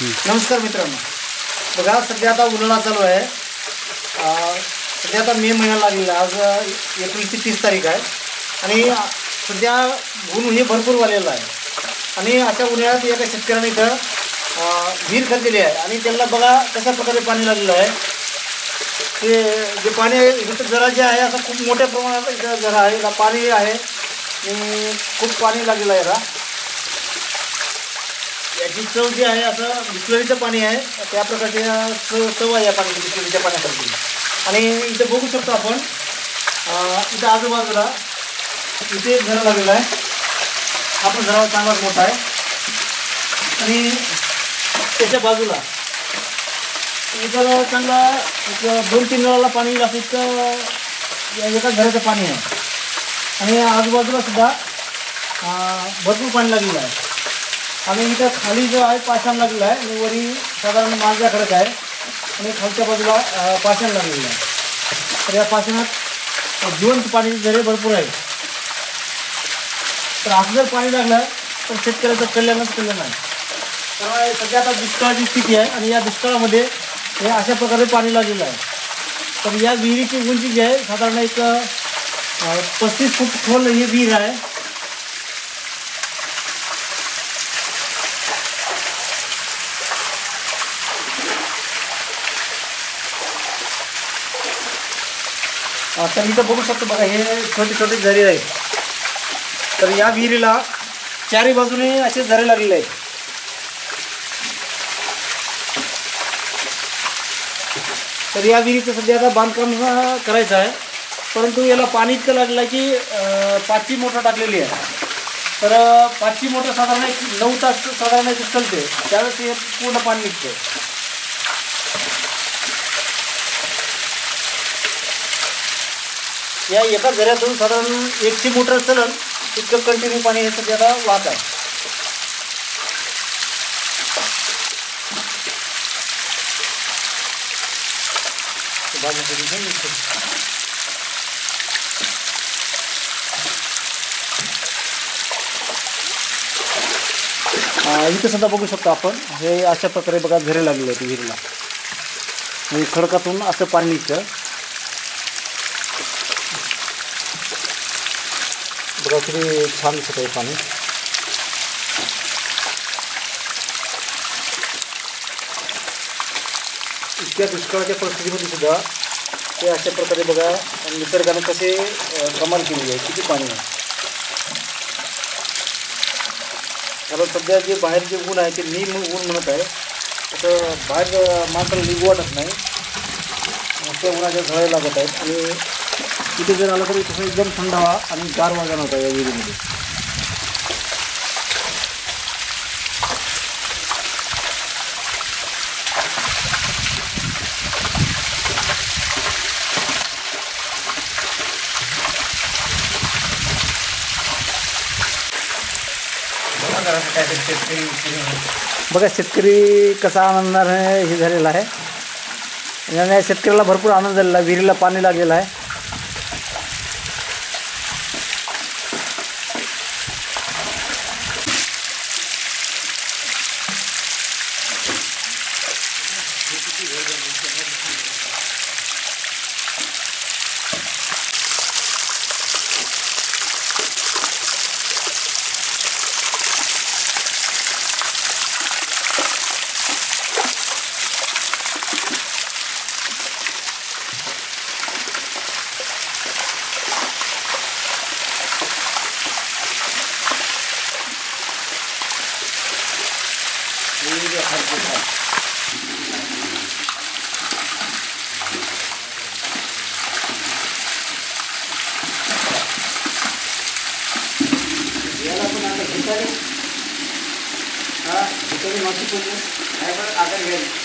नमस्कार मित्रांनो, बघा सध्या आता उन्हाळा चालू आहे. सध्या आता मे महिना लागलेला, आज एप्रिलची 30 तारीख आहे आणि सध्या ऊन हे भरपूर वाढलेलं आहे. आणि अशा उन्हाळ्यात एका शेतकऱ्याने इथं विहीर खणलेली आहे आणि त्यांना बघा कशा प्रकारे पाणी लागलेलं आहे. ते जे पाणी आहे इथं जरा जे आहे असं खूप मोठ्या प्रमाणात इथं जरा आहे, पाणी आहे आणि खूप पाणी लागलेलं आहे. याची चव जी आहे असं बिस्लरीचं पाणी आहे, त्या प्रकारची चव आहे या पाण्याची, बिस्लरीच्या पाण्यासारखी. आणि इथं बघू शकतो आपण, इथं आजूबाजूला इथे एक झरा लागलेला आहे. हा पण झरा चांगलाच मोठा आहे आणि त्याच्या बाजूला इथं चांगला 2-3 वेळाला पाणी येईल असं इतकं एका झऱ्याचं पाणी आहे. आणि आजूबाजूला सुद्धा भरपूर पाणी लागलेलं आहे. आणि इथं खाली जो आहे पाषाण लागलेला आहे आणि वरी साधारण मांजरा खडक आहे आणि खालच्या बाजूला पाषाण लागलेलं आहे. तर या पाषाणात जिवंत पाणी झरे भरपूर आहे. तर असं जर पाणी लागलं तर शेतकऱ्याचं कल्याणच कल्याण आहे. तर सध्या आता दुष्काळाची स्थिती आहे आणि या दुष्काळामध्ये हे अशा प्रकारे पाणी लागलेलं आहे. तर या विहिरीची उंची जी आहे साधारण एक 35 फूट खोल ही विहीर आहे. तर इथं बघू शकतो बघा, हे छोटे छोटे झरे आहेत. तर या विहिरीला चारी बाजूने असे झरे लागलेले आहेत. तर या विहिरीचं सध्या आता बांधकाम करायचं आहे, परंतु याला पाणी इतकं लागलं आहे की 5ची मोटर टाकलेली आहे. तर 5ची मोटर साधारण 9 तास साधारण चालते, त्यावेळेस हे पूर्ण पाणी निघते. या एका झऱ्यातून साधारण 100 मोटर चलन इतकं कंटिन्यू पाणी हे सध्या आता वाहत आहे. इथं सुद्धा बघू शकतो आपण, हे अशा प्रकारे बघा झरे लागलेले आहेत विहिरीला. म्हणजे खडकातून असं पाणी निघतं बघा, किती छान दिसत आहे पाणी. इतक्या दुष्काळाच्या परिस्थितीमध्ये सुद्धा ते अशा प्रकारे बघा निसर्गाने कसे कमाल केली आहे, किती पाणी आहे. कारण सध्या जे बाहेर जे ऊन आहे ते नीम ऊन म्हणत आहे, असं बाहेर माणसाला निघू वाटत नाही, त्या उन्हाच्या झळे लागत आहेत. आणि तिथे जर आलं तरी तसं एकदम थंड हवा आणि गारवा जाणवत आहे या विहिरीमध्ये. बघा शेतकरी कसा आनंदाने हे झालेला आहे. याने शेतकऱ्याला भरपूर आनंद झालेला आहे. विहिरीला पाणी लागलेलं आहे. याला पण आता भिकारी माती पडली आहे बरं आधार घ्यायला.